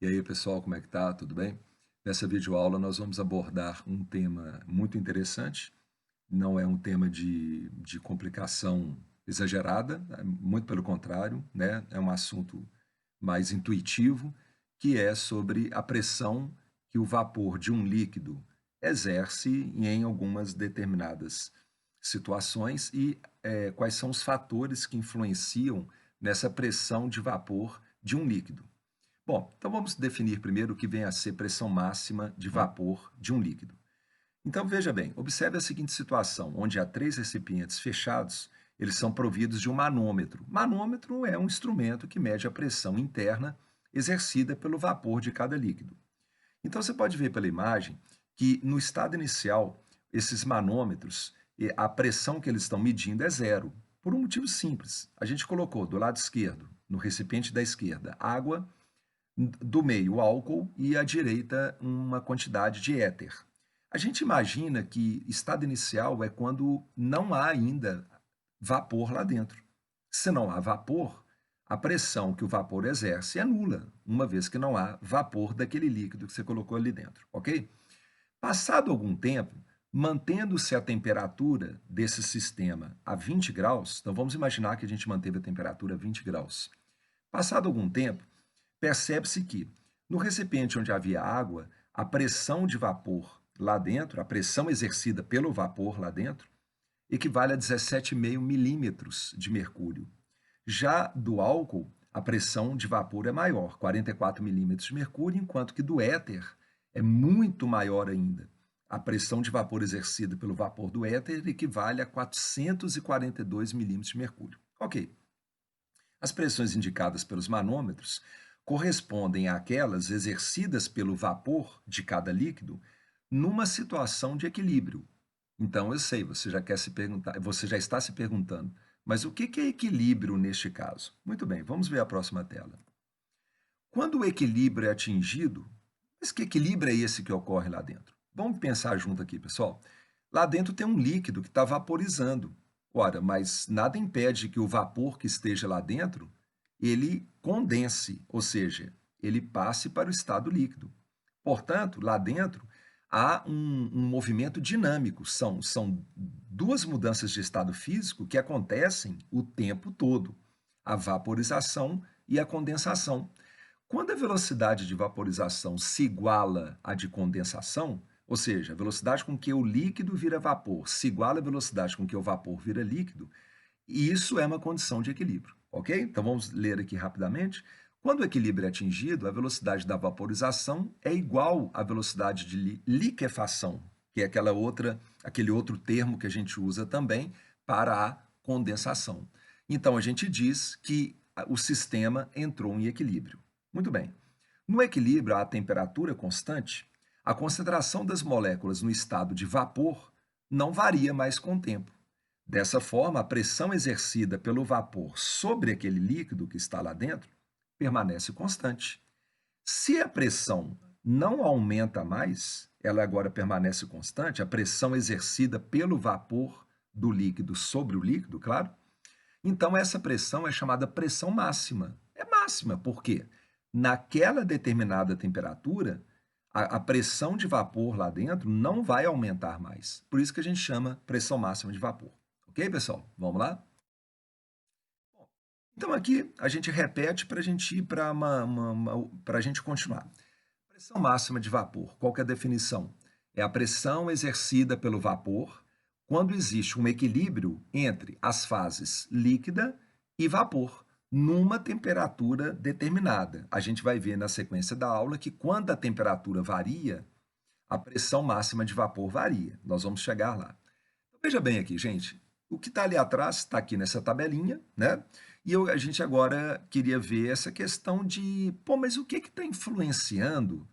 E aí, pessoal, como é que tá? Tudo bem? Nessa videoaula nós vamos abordar um tema muito interessante. Não é um tema de complicação exagerada, muito pelo contrário, né? É um assunto mais intuitivo, que é sobre a pressão que o vapor de um líquido exerce em algumas determinadas situações e quais são os fatores que influenciam nessa pressão de vapor de um líquido. Bom, então vamos definir primeiro o que vem a ser pressão máxima de vapor de um líquido. Então veja bem, observe a seguinte situação, onde há três recipientes fechados, eles são providos de um manômetro. Manômetro é um instrumento que mede a pressão interna exercida pelo vapor de cada líquido. Então você pode ver pela imagem que no estado inicial, esses manômetros, a pressão que eles estão medindo é zero, por um motivo simples. A gente colocou do lado esquerdo, no recipiente da esquerda, água, do meio álcool e à direita uma quantidade de éter. A gente imagina que estado inicial é quando não há ainda vapor lá dentro. Se não há vapor, a pressão que o vapor exerce é nula, uma vez que não há vapor daquele líquido que você colocou ali dentro, ok? Passado algum tempo, mantendo-se a temperatura desse sistema a 20 graus, então vamos imaginar que a gente manteve a temperatura a 20 graus. Passado algum tempo, percebe-se que, no recipiente onde havia água, a pressão de vapor lá dentro, a pressão exercida pelo vapor lá dentro, equivale a 17,5 milímetros de mercúrio. Já do álcool, a pressão de vapor é maior, 44 milímetros de mercúrio, enquanto que do éter é muito maior ainda. A pressão de vapor exercida pelo vapor do éter equivale a 442 milímetros de mercúrio. Ok. As pressões indicadas pelos manômetros correspondem àquelas exercidas pelo vapor de cada líquido numa situação de equilíbrio. Então, eu sei, você já quer se perguntar, você já está se perguntando, mas o que é equilíbrio neste caso? Muito bem, vamos ver a próxima tela. Quando o equilíbrio é atingido, mas que equilíbrio é esse que ocorre lá dentro? Vamos pensar junto aqui, pessoal. Lá dentro tem um líquido que está vaporizando. Ora, mas nada impede que o vapor que esteja lá dentro, ele condense, ou seja, ele passe para o estado líquido. Portanto, lá dentro há um movimento dinâmico, são duas mudanças de estado físico que acontecem o tempo todo, a vaporização e a condensação. Quando a velocidade de vaporização se iguala à de condensação, ou seja, a velocidade com que o líquido vira vapor se iguala à velocidade com que o vapor vira líquido, isso é uma condição de equilíbrio, ok? Então vamos ler aqui rapidamente. Quando o equilíbrio é atingido, a velocidade da vaporização é igual à velocidade de liquefação, que é aquele outro termo que a gente usa também para a condensação. Então a gente diz que o sistema entrou em equilíbrio. Muito bem. No equilíbrio à temperatura constante, a concentração das moléculas no estado de vapor não varia mais com o tempo. Dessa forma, a pressão exercida pelo vapor sobre aquele líquido que está lá dentro permanece constante. Se a pressão não aumenta mais, ela agora permanece constante, a pressão exercida pelo vapor do líquido sobre o líquido, claro, então essa pressão é chamada pressão máxima. É máxima, por quê? Naquela determinada temperatura, a pressão de vapor lá dentro não vai aumentar mais. Por isso que a gente chama pressão máxima de vapor. Ok, pessoal? Vamos lá? Então aqui a gente repete para a gente ir para a gente continuar. Pressão máxima de vapor, qual que é a definição? É a pressão exercida pelo vapor quando existe um equilíbrio entre as fases líquida e vapor, numa temperatura determinada. A gente vai ver na sequência da aula que quando a temperatura varia, a pressão máxima de vapor varia. Nós vamos chegar lá. Então, veja bem aqui, gente. O que está ali atrás está aqui nessa tabelinha, né? E a gente agora queria ver essa questão de, pô, mas o que está influenciando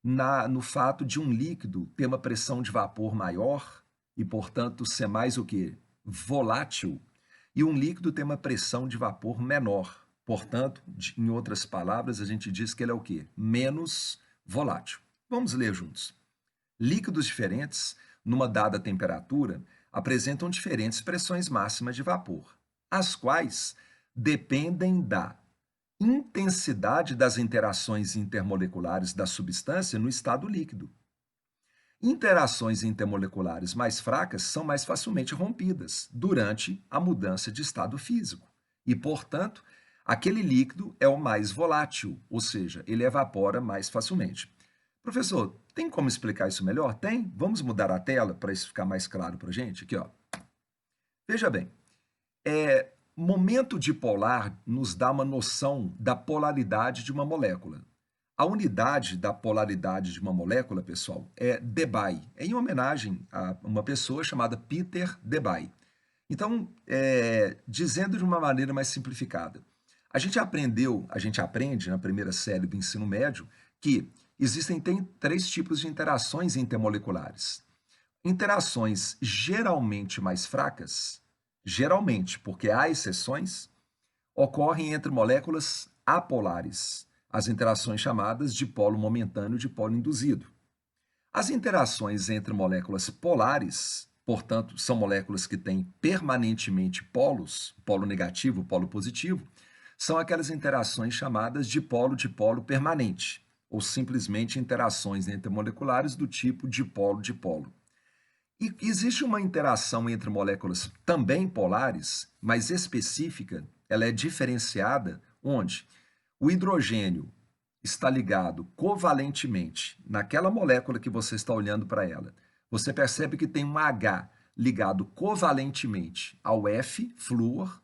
no fato de um líquido ter uma pressão de vapor maior e, portanto, ser mais o quê? Volátil, e um líquido ter uma pressão de vapor menor. Portanto, em outras palavras, a gente diz que ele é o quê? Menos volátil. Vamos ler juntos. Líquidos diferentes, numa dada temperatura, apresentam diferentes pressões máximas de vapor, as quais dependem da intensidade das interações intermoleculares da substância no estado líquido. Interações intermoleculares mais fracas são mais facilmente rompidas durante a mudança de estado físico e, portanto, aquele líquido é o mais volátil, ou seja, ele evapora mais facilmente. Professor, tem como explicar isso melhor? Tem? Vamos mudar a tela para isso ficar mais claro para a gente? Aqui, ó. Veja bem, momento dipolar nos dá uma noção da polaridade de uma molécula. A unidade da polaridade de uma molécula, pessoal, é debye, em homenagem a uma pessoa chamada Peter Debye. Então, dizendo de uma maneira mais simplificada, a gente aprende na primeira série do ensino médio que tem 3 tipos de interações intermoleculares. Interações geralmente mais fracas, geralmente, porque há exceções, ocorrem entre moléculas apolares, as interações chamadas de dipolo momentâneo e dipolo induzido. As interações entre moléculas polares, portanto, são moléculas que têm permanentemente polos, polo negativo, polo positivo, são aquelas interações chamadas de dipolo-dipolo permanente, ou simplesmente interações intermoleculares do tipo dipolo-dipolo. E existe uma interação entre moléculas também polares, mas específica, ela é diferenciada, onde o hidrogênio está ligado covalentemente naquela molécula que você está olhando para ela. Você percebe que tem um H ligado covalentemente ao F, flúor,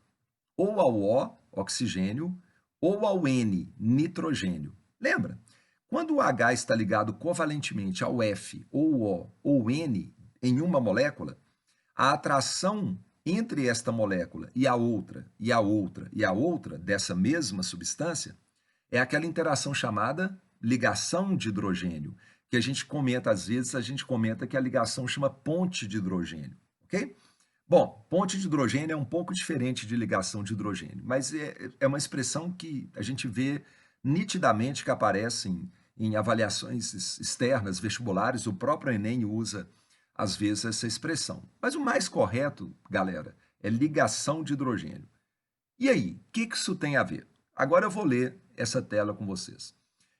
ou ao O, oxigênio, ou ao N, nitrogênio. Lembra? Quando o H está ligado covalentemente ao F, ou O, ou N, em uma molécula, a atração entre esta molécula e a outra, e a outra, e a outra dessa mesma substância é aquela interação chamada ligação de hidrogênio, que a gente comenta, às vezes, a gente comenta que a ligação chama ponte de hidrogênio, ok? Bom, ponte de hidrogênio é um pouco diferente de ligação de hidrogênio, mas é uma expressão que a gente vê nitidamente que aparece em avaliações externas, vestibulares, o próprio Enem usa, às vezes, essa expressão. Mas o mais correto, galera, é ligação de hidrogênio. E aí, o que isso tem a ver? Agora eu vou ler essa tela com vocês.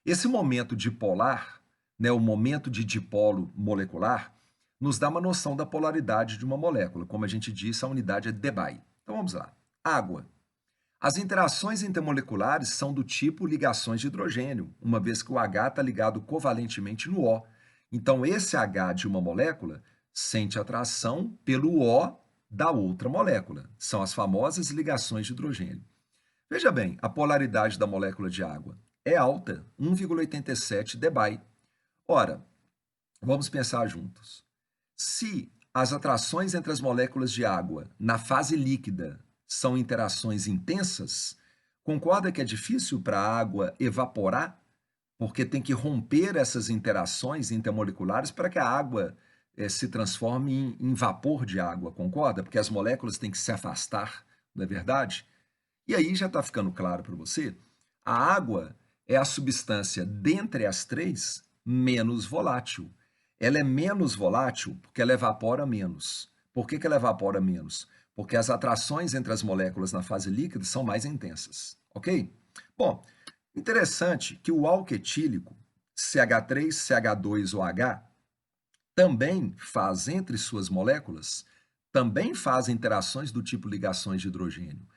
Esse momento dipolar, né, o momento de dipolo molecular, nos dá uma noção da polaridade de uma molécula. Como a gente disse, a unidade é debye. Então vamos lá. Água. As interações intermoleculares são do tipo ligações de hidrogênio, uma vez que o H está ligado covalentemente no O. Então, esse H de uma molécula sente atração pelo O da outra molécula. São as famosas ligações de hidrogênio. Veja bem, a polaridade da molécula de água é alta, 1,87 debye. Ora, vamos pensar juntos. Se as atrações entre as moléculas de água na fase líquida são interações intensas, concorda que é difícil para a água evaporar? Porque tem que romper essas interações intermoleculares para que a água se transforme em vapor de água, concorda? Porque as moléculas têm que se afastar, não é verdade? E aí já está ficando claro para você, a água é a substância dentre as 3 menos volátil. Ela é menos volátil porque ela evapora menos. Por que ela evapora menos? Porque as atrações entre as moléculas na fase líquida são mais intensas, ok? Bom, interessante que o álcool etílico, CH3, CH2 ou H, também faz entre suas moléculas, também faz interações do tipo ligações de hidrogênio.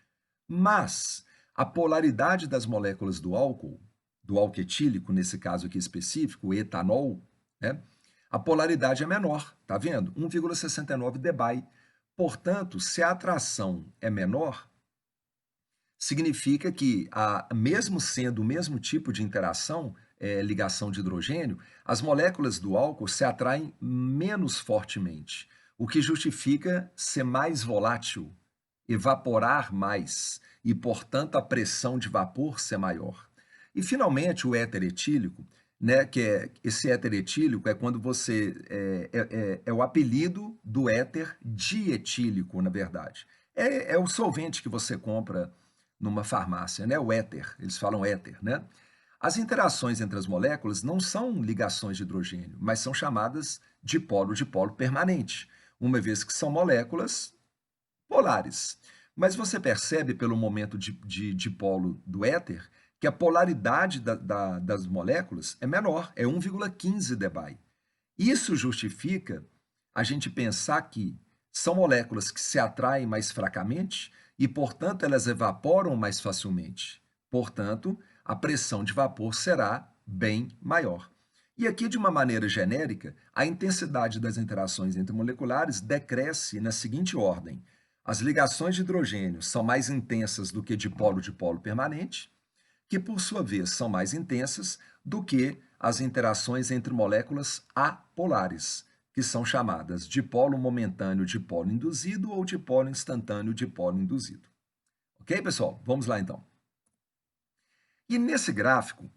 Mas a polaridade das moléculas do álcool etílico, nesse caso aqui específico, o etanol, né? A polaridade é menor, tá vendo? 1,69 debye. Portanto, se a atração é menor, significa que, mesmo sendo o mesmo tipo de interação, ligação de hidrogênio, as moléculas do álcool se atraem menos fortemente, o que justifica ser mais volátil, evaporar mais e, portanto, a pressão de vapor ser maior. E, finalmente, o éter etílico, né, esse éter etílico é quando você é o apelido do éter dietílico, na verdade. É o solvente que você compra numa farmácia, né? O éter, eles falam éter, né? As interações entre as moléculas não são ligações de hidrogênio, mas são chamadas dipolo-dipolo permanente, uma vez que são moléculas polares. Mas você percebe pelo momento de dipolo do éter que a polaridade das moléculas é menor, é 1,15 debye. Isso justifica a gente pensar que são moléculas que se atraem mais fracamente e, portanto, elas evaporam mais facilmente. Portanto, a pressão de vapor será bem maior. E aqui, de uma maneira genérica, a intensidade das interações intermoleculares decresce na seguinte ordem: as ligações de hidrogênio são mais intensas do que dipolo-dipolo permanente, que por sua vez são mais intensas do que as interações entre moléculas apolares, que são chamadas dipolo momentâneo dipolo induzido ou dipolo instantâneo dipolo induzido. Ok, pessoal? Vamos lá então. E nesse gráfico,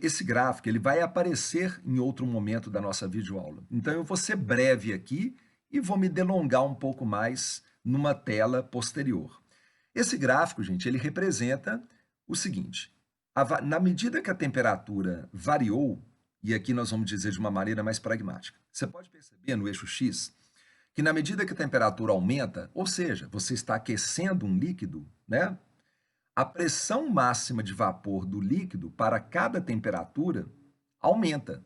esse gráfico ele vai aparecer em outro momento da nossa videoaula. Então eu vou ser breve aqui e vou me delongar um pouco mais numa tela posterior. Esse gráfico, gente, ele representa o seguinte: na medida que a temperatura variou, e aqui nós vamos dizer de uma maneira mais pragmática, você pode perceber no eixo X que na medida que a temperatura aumenta, ou seja, você está aquecendo um líquido, né? A pressão máxima de vapor do líquido para cada temperatura aumenta.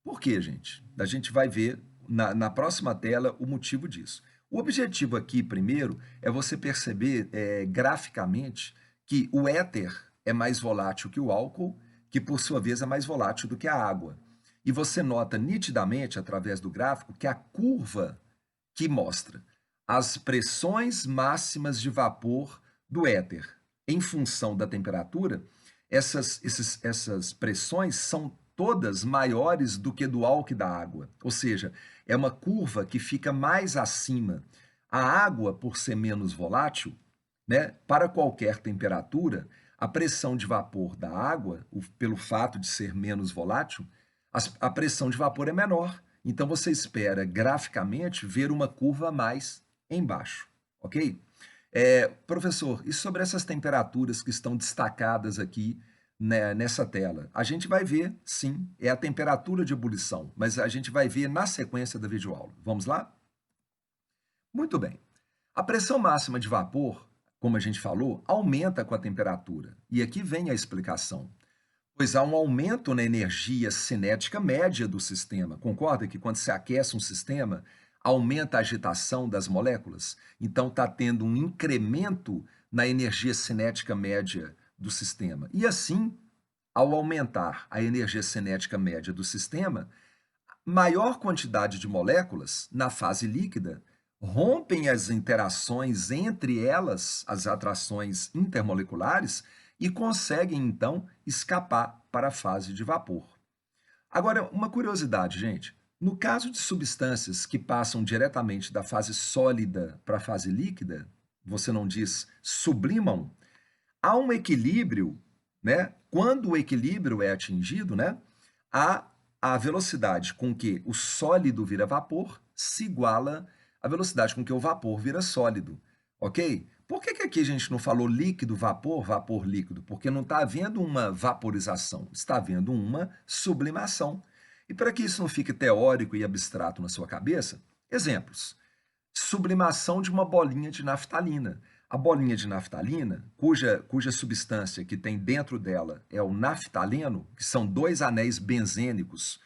Por quê, gente? A gente vai ver na próxima tela o motivo disso. O objetivo aqui, primeiro, é você perceber graficamente que o éter é mais volátil que o álcool, que por sua vez é mais volátil do que a água. E você nota nitidamente, através do gráfico, que a curva que mostra as pressões máximas de vapor do éter em função da temperatura, essas pressões são todas maiores do que do álcool e da água. Ou seja, é uma curva que fica mais acima. A água, por ser menos volátil, né, para qualquer temperatura, a pressão de vapor da água, pelo fato de ser menos volátil, a pressão de vapor é menor. Então você espera graficamente ver uma curva mais embaixo, ok? Professor, e sobre essas temperaturas que estão destacadas aqui, né, nessa tela? A gente vai ver, sim, é a temperatura de ebulição, mas a gente vai ver na sequência da videoaula. Vamos lá? Muito bem. A pressão máxima de vapor, como a gente falou, aumenta com a temperatura. E aqui vem a explicação. Pois há um aumento na energia cinética média do sistema. Concorda que quando se aquece um sistema, aumenta a agitação das moléculas? Então está tendo um incremento na energia cinética média do sistema. E assim, ao aumentar a energia cinética média do sistema, maior quantidade de moléculas na fase líquida rompem as interações entre elas, as atrações intermoleculares, e conseguem, então, escapar para a fase de vapor. Agora, uma curiosidade, gente. No caso de substâncias que passam diretamente da fase sólida para a fase líquida, você não diz sublimam, há um equilíbrio, né? Quando o equilíbrio é atingido, né? A velocidade com que o sólido vira vapor se iguala à velocidade com que o vapor vira sólido, ok? Por que aqui a gente não falou líquido, vapor, vapor, líquido? Porque não está havendo uma vaporização, está havendo uma sublimação. E para que isso não fique teórico e abstrato na sua cabeça, exemplos. Sublimação de uma bolinha de naftalina. A bolinha de naftalina, cuja substância que tem dentro dela é o naftaleno, que são dois anéis benzênicos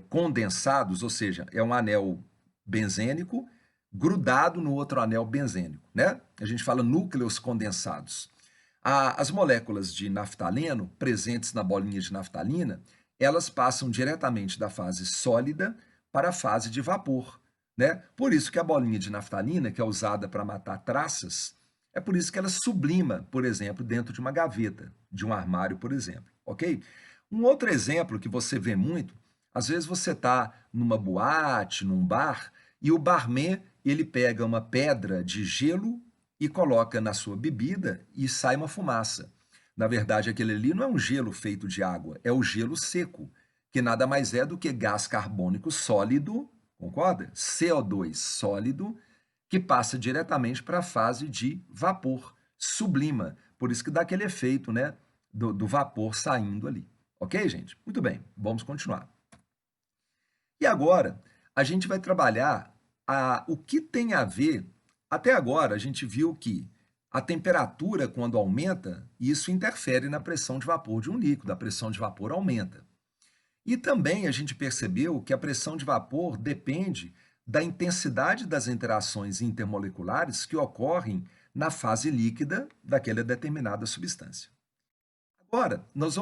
condensados, ou seja, é um anel benzênico grudado no outro anel benzênico, né? A gente fala núcleos condensados. As moléculas de naftaleno presentes na bolinha de naftalina, elas passam diretamente da fase sólida para a fase de vapor, né? Por isso que a bolinha de naftalina, que é usada para matar traças, é por isso que ela sublima, por exemplo, dentro de uma gaveta, de um armário, por exemplo, ok? Um outro exemplo que você vê muito, às vezes você está numa boate, num bar, e o barman, ele pega uma pedra de gelo e coloca na sua bebida e sai uma fumaça. Na verdade, aquele ali não é um gelo feito de água, é o gelo seco, que nada mais é do que gás carbônico sólido, concorda? CO2 sólido, que passa diretamente para a fase de vapor, sublima. Por isso que dá aquele efeito, né, do vapor saindo ali. Ok, gente? Muito bem, vamos continuar. E agora, a gente vai trabalhar o que tem a ver. Até agora, a gente viu que A temperatura, quando aumenta, isso interfere na pressão de vapor de um líquido, a pressão de vapor aumenta. E também a gente percebeu que a pressão de vapor depende da intensidade das interações intermoleculares que ocorrem na fase líquida daquela determinada substância. Agora, nós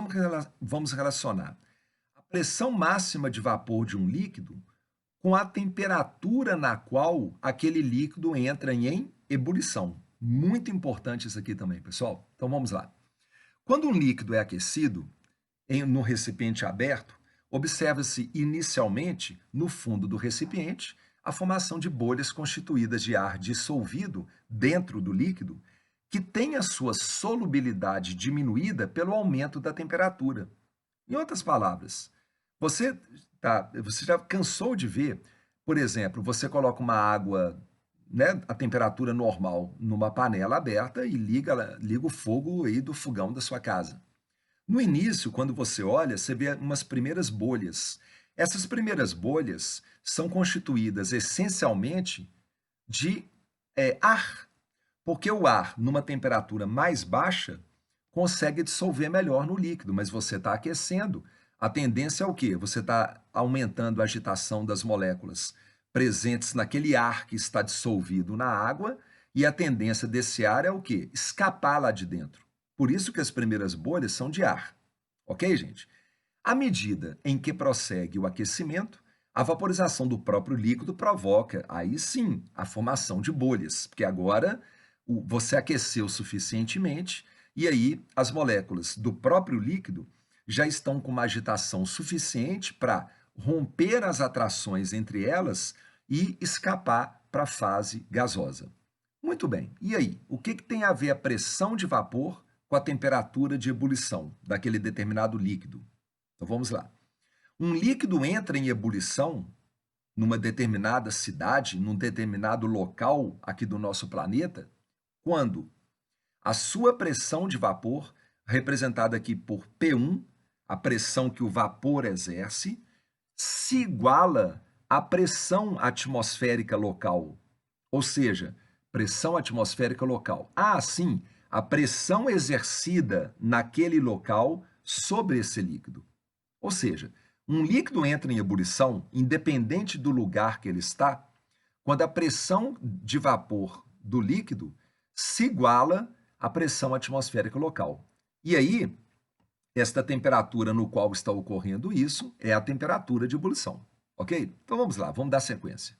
vamos relacionar a pressão máxima de vapor de um líquido com a temperatura na qual aquele líquido entra em ebulição. Muito importante isso aqui também, pessoal. Então vamos lá. Quando um líquido é aquecido no recipiente aberto, observa-se inicialmente, no fundo do recipiente, a formação de bolhas constituídas de ar dissolvido dentro do líquido, que tem a sua solubilidade diminuída pelo aumento da temperatura. Em outras palavras, você já cansou de ver, por exemplo, você coloca uma água, né, a temperatura normal numa panela aberta e liga o fogo aí do fogão da sua casa. No início, quando você olha, você vê umas primeiras bolhas. Essas primeiras bolhas são constituídas essencialmente de ar, porque o ar, numa temperatura mais baixa, consegue dissolver melhor no líquido, mas você está aquecendo. A tendência é o quê? Você está aumentando a agitação das moléculas presentes naquele ar que está dissolvido na água, e a tendência desse ar é o quê? Escapar lá de dentro. Por isso que as primeiras bolhas são de ar. Ok, gente? À medida em que prossegue o aquecimento, a vaporização do próprio líquido provoca, aí sim, a formação de bolhas, porque agora você aqueceu suficientemente e aí as moléculas do próprio líquido já estão com uma agitação suficiente para romper as atrações entre elas e escapar para a fase gasosa. Muito bem, e aí? O que tem a ver a pressão de vapor com a temperatura de ebulição daquele determinado líquido? Então vamos lá. Um líquido entra em ebulição numa determinada cidade, num determinado local aqui do nosso planeta, quando a sua pressão de vapor, representada aqui por P1, a pressão que o vapor exerce, se iguala à pressão atmosférica local, ou seja, pressão atmosférica local. Sim, a pressão exercida naquele local sobre esse líquido. Ou seja, um líquido entra em ebulição, independente do lugar que ele está, quando a pressão de vapor do líquido se iguala à pressão atmosférica local. E aí, esta temperatura no qual está ocorrendo isso é a temperatura de ebulição, ok? Então vamos lá, vamos dar sequência.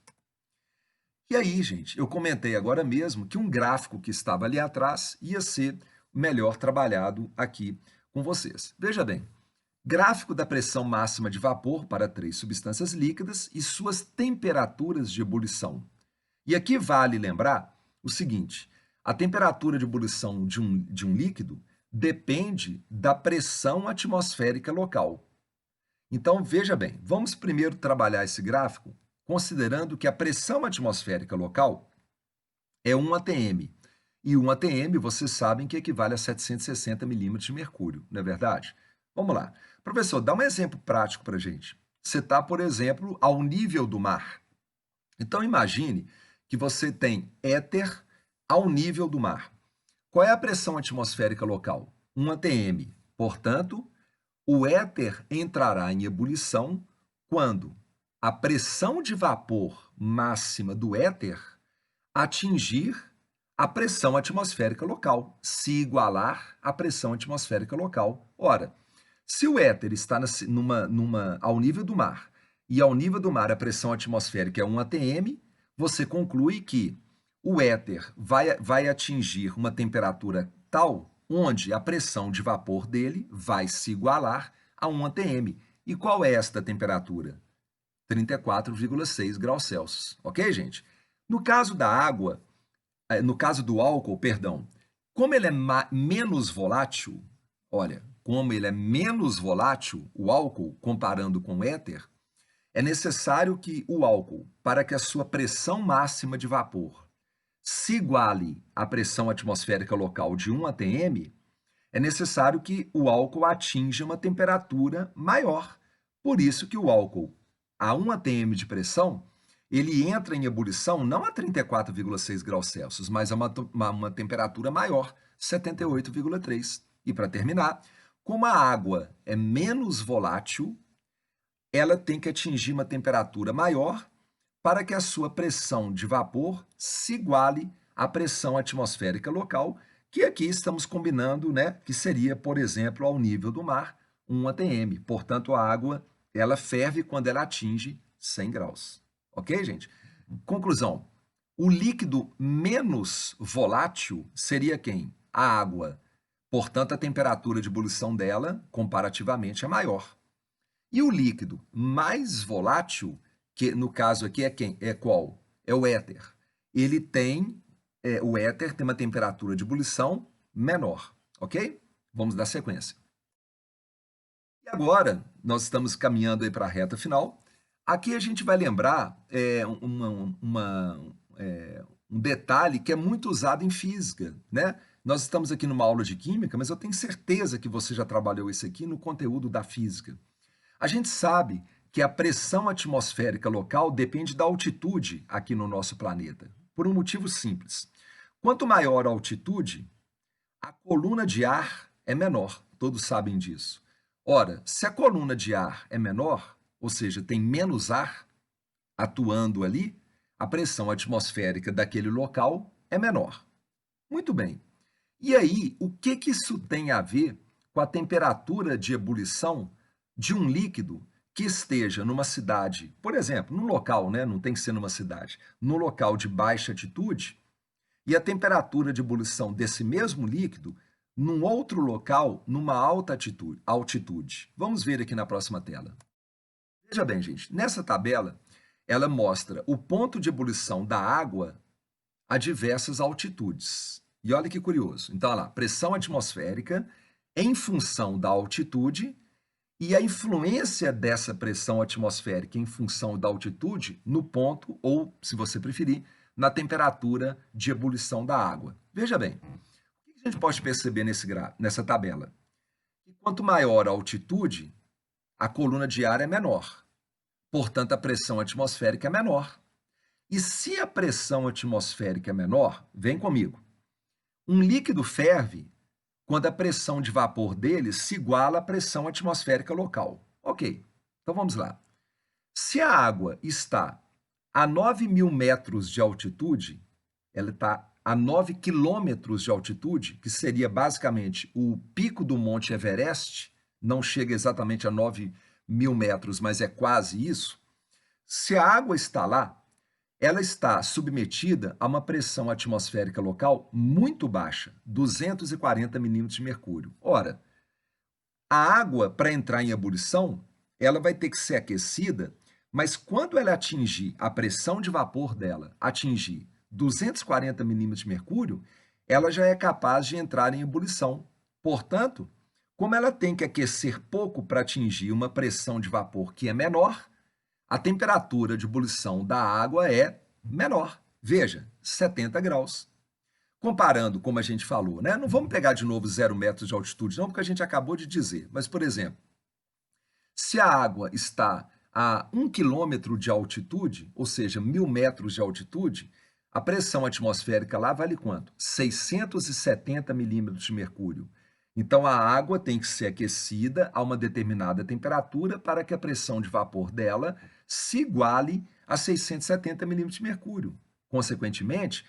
E aí, gente, eu comentei agora mesmo que um gráfico que estava ali atrás ia ser melhor trabalhado aqui com vocês. Veja bem, gráfico da pressão máxima de vapor para 3 substâncias líquidas e suas temperaturas de ebulição. E aqui vale lembrar o seguinte: a temperatura de ebulição de um líquido depende da pressão atmosférica local. Então, veja bem, vamos primeiro trabalhar esse gráfico considerando que a pressão atmosférica local é 1 atm. E 1 atm, vocês sabem que equivale a 760 milímetros de mercúrio, não é verdade? Vamos lá. Professor, dá um exemplo prático para a gente. Você está, por exemplo, ao nível do mar. Então, imagine que você tem éter ao nível do mar. Qual é a pressão atmosférica local? 1 atm. Portanto, o éter entrará em ebulição quando a pressão de vapor máxima do éter atingir a pressão atmosférica local, se igualar à pressão atmosférica local. Ora, se o éter está ao nível do mar, e ao nível do mar a pressão atmosférica é 1 atm, você conclui que o éter vai atingir uma temperatura tal onde a pressão de vapor dele vai se igualar a 1 atm. E qual é esta temperatura? 34,6 graus Celsius. Ok, gente? No caso da água, no caso do álcool, perdão, como ele é menos volátil, olha, como ele é menos volátil, o álcool, comparando com o éter, é necessário que o álcool, para que a sua pressão máxima de vapor se iguale à pressão atmosférica local de 1 atm, é necessário que o álcool atinja uma temperatura maior. Por isso que o álcool a 1 atm de pressão, ele entra em ebulição não a 34,6 graus Celsius, mas a uma temperatura maior, 78,3. E para terminar, como a água é menos volátil, ela tem que atingir uma temperatura maior para que a sua pressão de vapor se iguale à pressão atmosférica local, que aqui estamos combinando, né, que seria, por exemplo, ao nível do mar, 1 atm. Portanto, a água, ela ferve quando ela atinge 100 graus. Ok, gente? Conclusão. O líquido menos volátil seria quem? A água. Portanto, a temperatura de ebulição dela, comparativamente, é maior. E o líquido mais volátil, que no caso aqui é quem? É qual? É o éter. Ele tem, o éter tem uma temperatura de ebulição menor, ok? Vamos dar sequência. E agora, nós estamos caminhando aí para a reta final. Aqui a gente vai lembrar um detalhe que é muito usado em física, né? Nós estamos aqui numa aula de química, mas eu tenho certeza que você já trabalhou isso aqui no conteúdo da física. A gente sabe que a pressão atmosférica local depende da altitude aqui no nosso planeta, por um motivo simples. Quanto maior a altitude, a coluna de ar é menor, todos sabem disso. Ora, se a coluna de ar é menor, ou seja, tem menos ar atuando ali, a pressão atmosférica daquele local é menor. Muito bem. E aí, o que isso tem a ver com a temperatura de ebulição de um líquido que esteja numa cidade, por exemplo, num local, né, não tem que ser numa cidade, no local de baixa altitude, e a temperatura de ebulição desse mesmo líquido num outro local, numa alta altitude. Vamos ver aqui na próxima tela. Veja bem, gente, nessa tabela, ela mostra o ponto de ebulição da água a diversas altitudes. E olha que curioso. Então, olha lá, pressão atmosférica em função da altitude e a influência dessa pressão atmosférica em função da altitude no ponto, ou, se você preferir, na temperatura de ebulição da água. Veja bem, o que a gente pode perceber nessa tabela? Que quanto maior a altitude, a coluna de ar é menor. Portanto, a pressão atmosférica é menor. E se a pressão atmosférica é menor, vem comigo. Um líquido ferve quando a pressão de vapor dele se iguala à pressão atmosférica local. Ok, então vamos lá. Se a água está a 9.000 metros de altitude, ela está a 9 quilômetros de altitude, que seria basicamente o pico do Monte Everest, não chega exatamente a 9.000 metros, mas é quase isso. Se a água está lá, ela está submetida a uma pressão atmosférica local muito baixa, 240 milímetros de mercúrio. Ora, a água, para entrar em ebulição, ela vai ter que ser aquecida, mas quando ela atingir a pressão de vapor dela, atingir 240 milímetros de mercúrio, ela já é capaz de entrar em ebulição. Portanto, como ela tem que aquecer pouco para atingir uma pressão de vapor que é menor, a temperatura de ebulição da água é menor. Veja, 70 graus. Comparando, como a gente falou, né? Não vamos pegar de novo 0 metros de altitude, não, porque a gente acabou de dizer. Mas, por exemplo, se a água está a 1 quilômetro de altitude, ou seja, 1.000 metros de altitude, a pressão atmosférica lá vale quanto? 670 milímetros de mercúrio. Então, a água tem que ser aquecida a uma determinada temperatura para que a pressão de vapor dela se iguale a 670 milímetros de mercúrio. Consequentemente,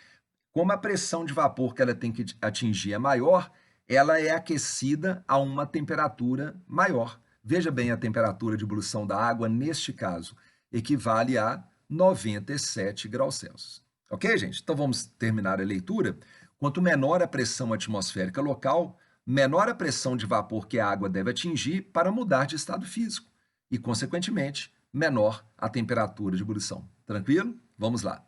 como a pressão de vapor que ela tem que atingir é maior, ela é aquecida a uma temperatura maior. Veja bem, a temperatura de ebulição da água, neste caso, equivale a 97 graus Celsius. Ok, gente? Então, vamos terminar a leitura. Quanto menor a pressão atmosférica local, menor a pressão de vapor que a água deve atingir para mudar de estado físico e, consequentemente, menor a temperatura de ebulição. Tranquilo? Vamos lá.